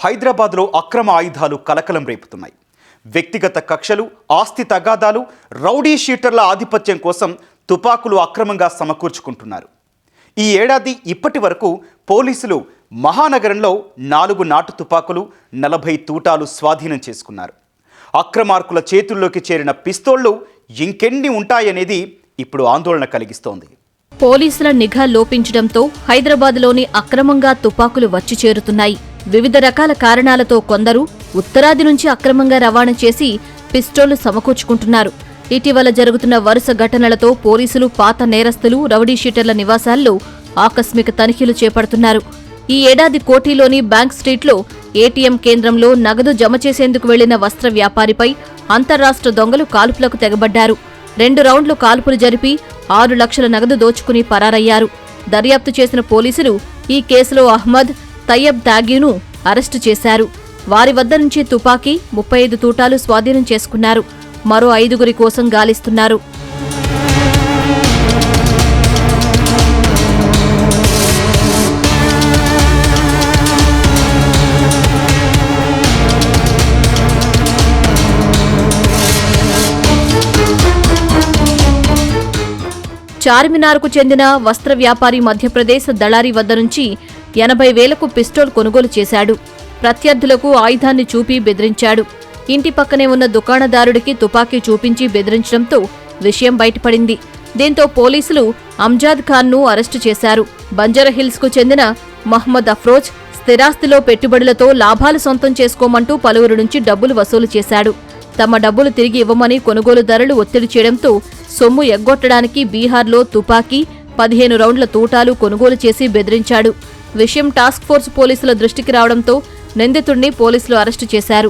హైదరాబాద్లో అక్రమ ఆయుధాలు కలకలం రేపుతున్నాయి. వ్యక్తిగత కక్షలు, ఆస్తి తగాదాలు, రౌడీ షీటర్ల ఆధిపత్యం కోసం తుపాకులు అక్రమంగా సమకూర్చుకుంటున్నారు. ఈ ఏడాది ఇప్పటి వరకు పోలీసులు మహానగరంలో 4 నాటు తుపాకులు, 40 తూటాలు స్వాధీనం చేసుకున్నారు. అక్రమార్కుల చేతుల్లోకి చేరిన పిస్తోళ్లు ఇంకెన్ని ఉంటాయనేది ఇప్పుడు ఆందోళన కలిగిస్తోంది. పోలీసుల నిఘా లోపించడంతో హైదరాబాద్లోని అక్రమంగా తుపాకులు వచ్చి చేరుతున్నాయి. వివిధ రకాల కారణాలతో కొందరు ఉత్తరాది నుంచి అక్రమంగా రవాణా చేసి పిస్టోళ్లు సమకూర్చుకుంటున్నారు. ఇటీవల జరుగుతున్న వరుస ఘటనలతో పోలీసులు పాత నేరస్తులు, రౌడీ షీటర్ల నివాసాల్లో ఆకస్మిక తనిఖీలు చేపడుతున్నారు. ఈ ఏడాది కోఠీలోని బ్యాంక్ స్ట్రీట్లో ఏటీఎం కేంద్రంలో నగదు జమ చేసేందుకు వెళ్లిన వస్త్ర వ్యాపారిపై అంతర్రాష్ట్ర దొంగలు కాల్పులకు తెగబడ్డారు. 2 రౌండ్లు కాల్పులు జరిపి 6 లక్షల నగదు దోచుకుని పరారయ్యారు. దర్యాప్తు చేసిన పోలీసులు ఈ కేసులో అహ్మద్, తయ్యబ్ తాగీను అరెస్టు చేశారు. వారి వద్ద నుంచి తుపాకీ, 35 తూటాలు స్వాధీనం చేసుకున్నారు. మరో 5 కోసం గాలిస్తున్నారు. చార్మినార్కు చెందిన వస్త్ర వ్యాపారి మధ్యప్రదేశ్ దళారీ వద్ద నుంచి 80,000కు పిస్టోల్ కొనుగోలు చేశాడు. ప్రత్యర్థులకు ఆయుధాన్ని చూపి బెదిరించాడు. ఇంటి పక్కనే ఉన్న దుకాణదారుడికి తుపాకీ చూపించి బెదిరించడంతో విషయం బయటపడింది. దీంతో పోలీసులు అంజాద్ ఖాన్ను అరెస్టు చేశారు. బంజారాహిల్స్కు చెందిన మహ్మద్ అఫ్రోజ్ స్థిరాస్తిలో పెట్టుబడులతో లాభాలు సొంతం చేసుకోమంటూ పలువురు నుంచి డబ్బులు వసూలు చేశాడు. తమ డబ్బులు తిరిగి ఇవ్వమని కొనుగోలుదారులు ఒత్తిడి చేయడంతో సొమ్ము ఎగ్గొట్టడానికి బీహార్లో తుపాకీ, 15 రౌండ్ల తూటాలు కొనుగోలు చేసి బెదిరించాడు. విషయం టాస్క్ ఫోర్స్ పోలీసుల దృష్టికి రావడంతో నిందితుడిని పోలీసులు అరెస్టు చేశారు.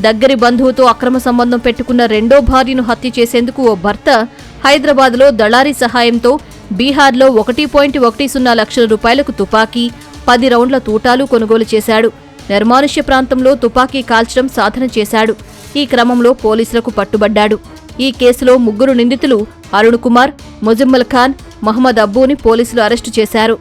దగ్గరి బంధువుతో అక్రమ సంబంధం పెట్టుకున్న రెండో భార్యను హత్య చేసేందుకు ఓ భర్త హైదరాబాద్లో దళారీ సహాయంతో బీహార్లో 1.10 లక్షల రూపాయలకు తుపాకీ, 10 రౌండ్ల తూటాలు కొనుగోలు చేశాడు. నిర్మానుష్య ప్రాంతంలో తుపాకీ కాల్చడం సాధన చేశాడు. ఈ క్రమంలో పోలీసులకు పట్టుబడ్డాడు. ఈ కేసులో 3 నిందితులు అరుణ్ కుమార్, ముజమ్మల్ ఖాన్, మహమ్మద్ అబ్బూని పోలీసులు అరెస్టు చేశారు.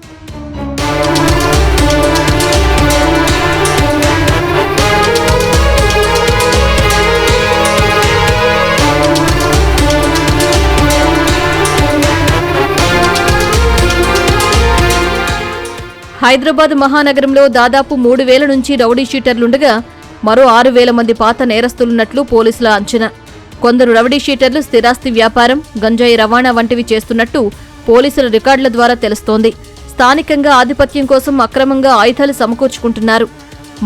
హైదరాబాద్ మహానగరంలో దాదాపు 3,000 నుంచి రౌడీ షీటర్లుండగా మరో 6,000 మంది పాత నేరస్తులున్నట్లు పోలీసుల అంచనా. కొందరు రౌడీ షీటర్లు స్థిరాస్తి వ్యాపారం, గంజాయి రవాణా వంటివి చేస్తున్నట్టు పోలీసుల రికార్డుల ద్వారా తెలుస్తోంది. స్థానికంగా ఆధిపత్యం కోసం అక్రమంగా ఆయుధాలు సమకూర్చుకుంటున్నారు.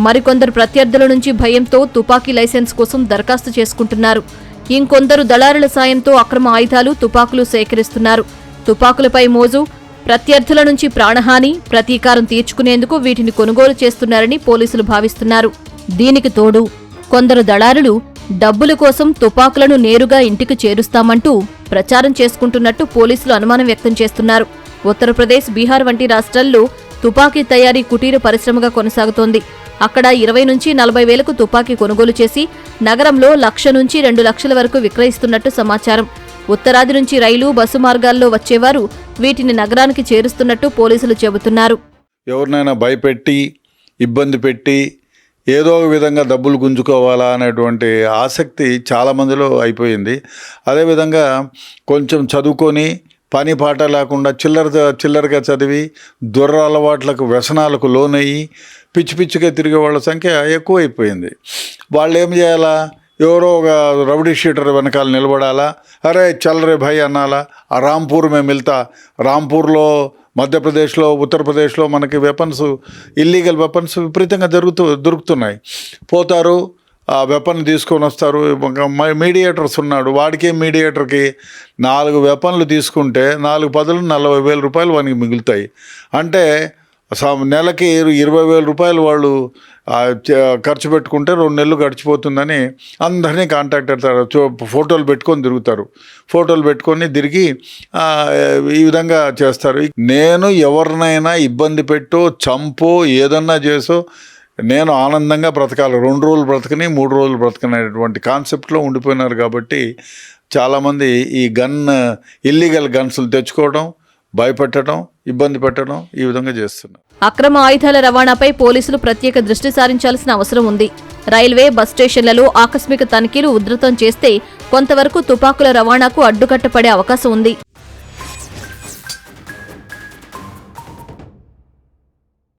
మరికొందరు ప్రత్యర్థుల నుంచి భయంతో తుపాకీ లైసెన్స్ కోసం దరఖాస్తు చేసుకుంటున్నారు. ఇంకొందరు దళారుల సాయంతో అక్రమ ఆయుధాలు, తుపాకులు సేకరిస్తున్నారు. తుపాకులపై మోజు, ప్రత్యర్థుల నుంచి ప్రాణహాని, ప్రతీకారం తీర్చుకునేందుకు వీటిని కొనుగోలు చేస్తున్నారని పోలీసులు భావిస్తున్నారు. దీనికి తోడు కొందరు దళారులు డబ్బుల కోసం తుపాకులను నేరుగా ఇంటికి చేరుస్తామంటూ ప్రచారం చేసుకుంటున్నట్టు పోలీసులు అనుమానం వ్యక్తం చేస్తున్నారు. ఉత్తరప్రదేశ్, బీహార్ వంటి రాష్ట్రాల్లో తుపాకీ తయారీ కుటీర పరిశ్రమగా కొనసాగుతోంది. అక్కడ 20 నుంచి 40,000కు తుపాకీ కొనుగోలు చేసి నగరంలో 1,00,000 నుంచి 2 లక్షల వరకు విక్రయిస్తున్నట్టు సమాచారం. ఉత్తరాది నుంచి రైలు, బస్సు మార్గాల్లో వచ్చేవారు వీటిని నగరానికి చేరుస్తున్నట్టు పోలీసులు చెబుతున్నారు. ఎవరినైనా భయపెట్టి, ఇబ్బంది పెట్టి ఏదో ఒక విధంగా డబ్బులు గుంజుకోవాలా అనేటువంటి ఆసక్తి చాలామందిలో అయిపోయింది. అదేవిధంగా కొంచెం చదువుకొని పని పాట లేకుండా చిల్లరగా చదివి దురలవాట్లకు, వ్యసనాలకు లోనయ్యి పిచ్చిగా తిరిగే వాళ్ళ సంఖ్య ఎక్కువైపోయింది. వాళ్ళు ఏం చేయాలా? ఎవరో ఒక రౌడీ షీటర్ వెనకాల నిలబడాలా, అరే చల్ రే భాయ్ అనాలా, ఆ రాంపూర్ మేము వెళ్తా. రాంపూర్లో, మధ్యప్రదేశ్లో, ఉత్తరప్రదేశ్లో మనకి ఇల్లీగల్ వెపన్స్ విపరీతంగా దొరుకుతున్నాయి. పోతారు, ఆ వెపన్ తీసుకొని వస్తారు. మీడియేటర్స్ ఉన్నాడు, వాడికి మీడియేటర్కి 4 వెపన్లు తీసుకుంటే 4 పదులు 40,000 రూపాయలు వానికి మిగులుతాయి. అంటే నెలకి 20,000 రూపాయలు వాళ్ళు ఖర్చు పెట్టుకుంటే 2 నెలలు గడిచిపోతుందని అందరినీ కాంటాక్ట్ అవుతారు. ఫోటోలు పెట్టుకొని తిరుగుతారు. ఫోటోలు పెట్టుకొని తిరిగి ఈ విధంగా చేస్తారు. నేను ఎవరినైనా ఇబ్బంది పెట్టో, చంపో, ఏదన్నా చేసో నేను ఆనందంగా బ్రతకాలి, 2 రోజులు బ్రతకని, 3 రోజులు బ్రతకనేటువంటి కాన్సెప్ట్లో ఉండిపోయినారు. కాబట్టి చాలామంది ఈ ఇల్లీగల్ గన్స్లు తెచ్చుకోవడం, భయపెట్టడం, ఇబ్బంది పెట్టడం ఈ విధంగా చేస్తున్నారు. అక్రమ ఆయుధాల రవాణాపై పోలీసులు ప్రత్యేక దృష్టి సారించాల్సిన అవసరం ఉంది. రైల్వే, బస్ స్టేషన్లలో ఆకస్మిక తనిఖీలు ఉధృతం చేస్తే కొంతవరకు తుపాకుల రవాణాకు అడ్డుకట్టపడే అవకాశం ఉంది.